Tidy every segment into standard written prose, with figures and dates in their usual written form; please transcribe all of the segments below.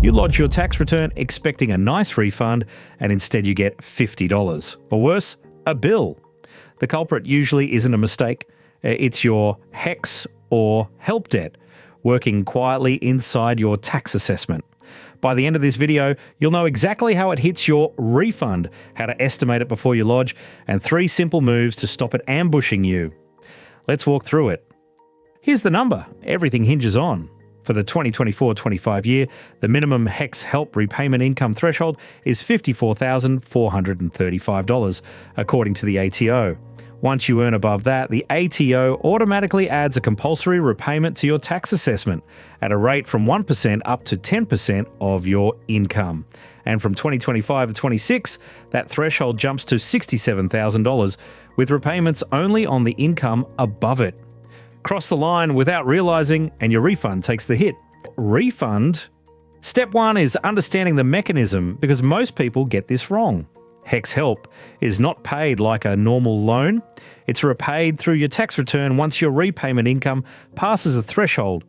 You lodge your tax return expecting a nice refund, and instead you get $50. Or worse, a bill. The culprit usually isn't a mistake. It's your HECS or help debt working quietly inside your tax assessment. By the end of this video, you'll know exactly how it hits your refund, how to estimate it before you lodge, and 3 simple moves to stop it ambushing you. Let's walk through it. Here's the number everything hinges on. For the 2024-25 year, the minimum HECS help repayment income threshold is $54,435, according to the ATO. Once you earn above that, the ATO automatically adds a compulsory repayment to your tax assessment at a rate from 1% up to 10% of your income. And from 2025 to 26, that threshold jumps to $67,000, with repayments only on the income above it. Cross the line without realizing, and your refund takes the hit. Refund? Step 1 is understanding the mechanism, because most people get this wrong. HECS help is not paid like a normal loan. It's repaid through your tax return once your repayment income passes the threshold.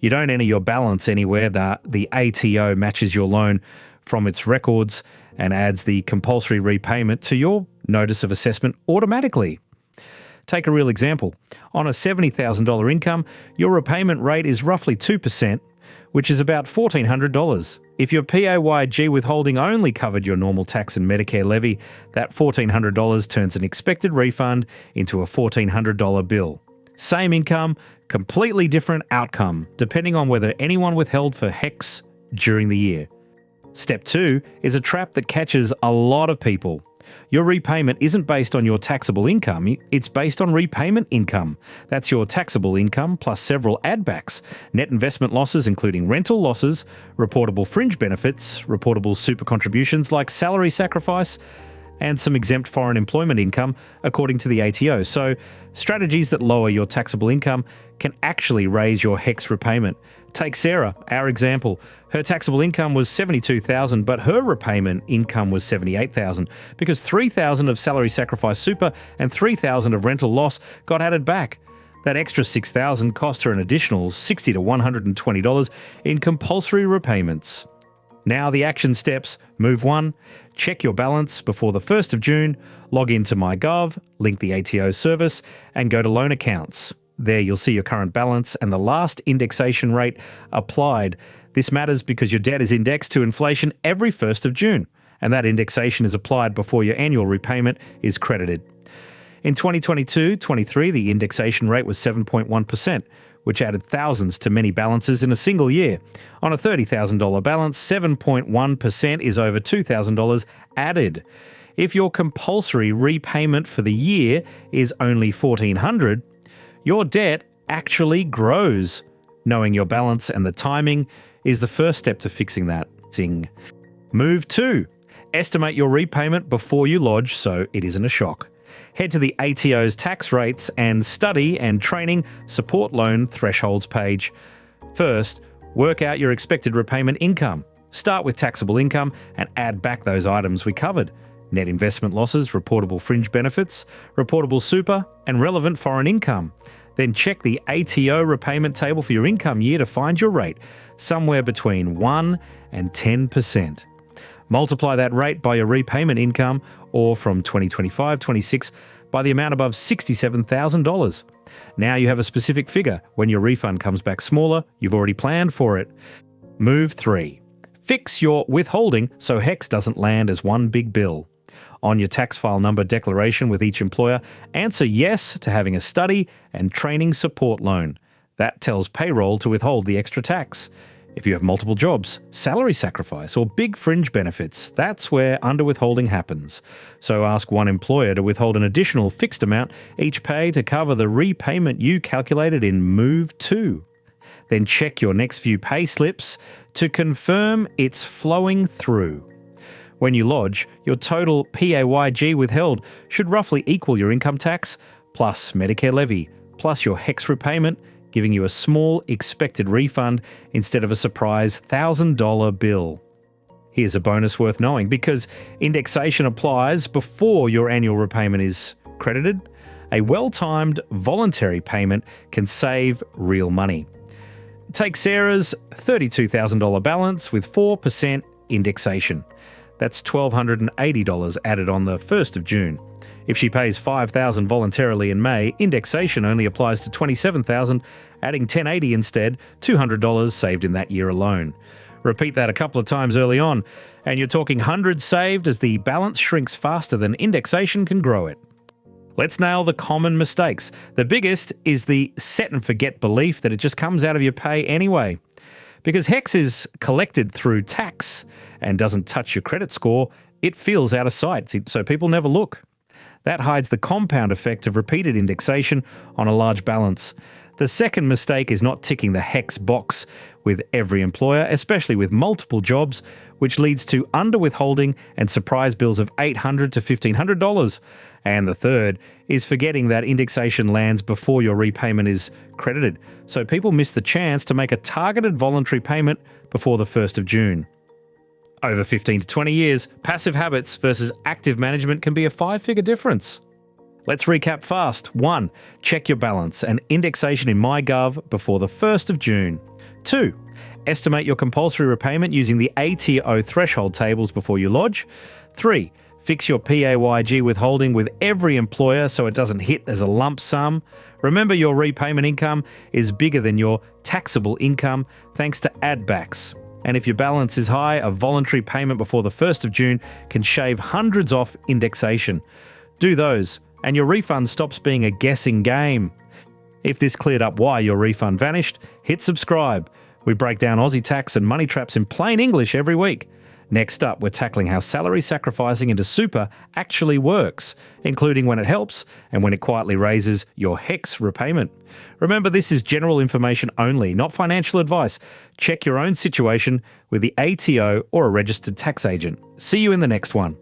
You don't enter your balance anywhere. The ATO matches your loan from its records and adds the compulsory repayment to your notice of assessment automatically. Take a real example. On a $70,000 income, your repayment rate is roughly 2%, which is about $1,400. If your PAYG withholding only covered your normal tax and Medicare levy, that $1,400 turns an expected refund into a $1,400 bill. Same income, completely different outcome, depending on whether anyone withheld for HECS during the year. Step 2 is a trap that catches a lot of people. Your repayment isn't based on your taxable income, it's based on repayment income. That's your taxable income plus several add-backs, net investment losses including rental losses, reportable fringe benefits, reportable super contributions like salary sacrifice, and some exempt foreign employment income according to the ATO. So strategies that lower your taxable income can actually raise your HECS repayment. Take Sarah, our example. Her taxable income was $72,000, but her repayment income was $78,000 because $3,000 of salary sacrifice super and $3,000 of rental loss got added back. That extra $6,000 cost her an additional $60 to $120 in compulsory repayments. Now the action steps. Move 1, check your balance before the 1st of June, log into MyGov, link the ATO service, and go to loan accounts. There you'll see your current balance and the last indexation rate applied. This matters because your debt is indexed to inflation every 1st of June, and that indexation is applied before your annual repayment is credited. In 2022-23, the indexation rate was 7.1%, which added thousands to many balances in a single year. On a $30,000 balance, 7.1% is over $2,000 added. If your compulsory repayment for the year is only $1,400, your debt actually grows. Knowing your balance and the timing is the first step to fixing that. Zing. Move 2. Estimate your repayment before you lodge so it isn't a shock. Head to the ATO's tax rates and study and training support loan thresholds page. First, work out your expected repayment income. Start with taxable income and add back those items we covered. Net investment losses, reportable fringe benefits, reportable super, and relevant foreign income. Then check the ATO repayment table for your income year to find your rate, somewhere between 1 and 10%. Multiply that rate by your repayment income, or from 2025-26 by the amount above $67,000. Now you have a specific figure. When your refund comes back smaller, you've already planned for it. Move 3. Fix your withholding so HECS doesn't land as one big bill. On your tax file number declaration with each employer, answer yes to having a study and training support loan. That tells payroll to withhold the extra tax. If you have multiple jobs, salary sacrifice, or big fringe benefits, that's where underwithholding happens. So ask one employer to withhold an additional fixed amount each pay to cover the repayment you calculated in Move 2. Then check your next few pay slips to confirm it's flowing through. When you lodge, your total PAYG withheld should roughly equal your income tax, plus Medicare levy, plus your HECS repayment, giving you a small expected refund instead of a surprise $1,000 bill. Here's a bonus worth knowing. Because indexation applies before your annual repayment is credited, a well-timed voluntary payment can save real money. Take Sarah's $32,000 balance with 4% indexation. That's $1,280 added on the 1st of June. If she pays $5,000 voluntarily in May, indexation only applies to $27,000, adding $1,080 instead, $200 saved in that year alone. Repeat that a couple of times early on, and you're talking hundreds saved as the balance shrinks faster than indexation can grow it. Let's nail the common mistakes. The biggest is the set and forget belief that it just comes out of your pay anyway. Because HECS is collected through tax and doesn't touch your credit score, it feels out of sight, so people never look. That hides the compound effect of repeated indexation on a large balance. The second mistake is not ticking the HECS box with every employer, especially with multiple jobs, which leads to underwithholding and surprise bills of $800 to $1,500. And the third is forgetting that indexation lands before your repayment is credited, so people miss the chance to make a targeted voluntary payment before the 1st of June. Over 15 to 20 years, passive habits versus active management can be a 5-figure difference. Let's recap fast. 1. Check your balance and indexation in MyGov before the 1st of June. 2. Estimate your compulsory repayment using the ATO threshold tables before you lodge. 3. Fix your PAYG withholding with every employer so it doesn't hit as a lump sum. Remember, your repayment income is bigger than your taxable income thanks to add-backs. And if your balance is high, a voluntary payment before the 1st of June can shave hundreds off indexation. Do those, and your refund stops being a guessing game. If this cleared up why your refund vanished, hit subscribe. We break down Aussie tax and money traps in plain English every week. Next up, we're tackling how salary sacrificing into super actually works, including when it helps and when it quietly raises your HECS repayment. Remember, this is general information only, not financial advice. Check your own situation with the ATO or a registered tax agent. See you in the next one.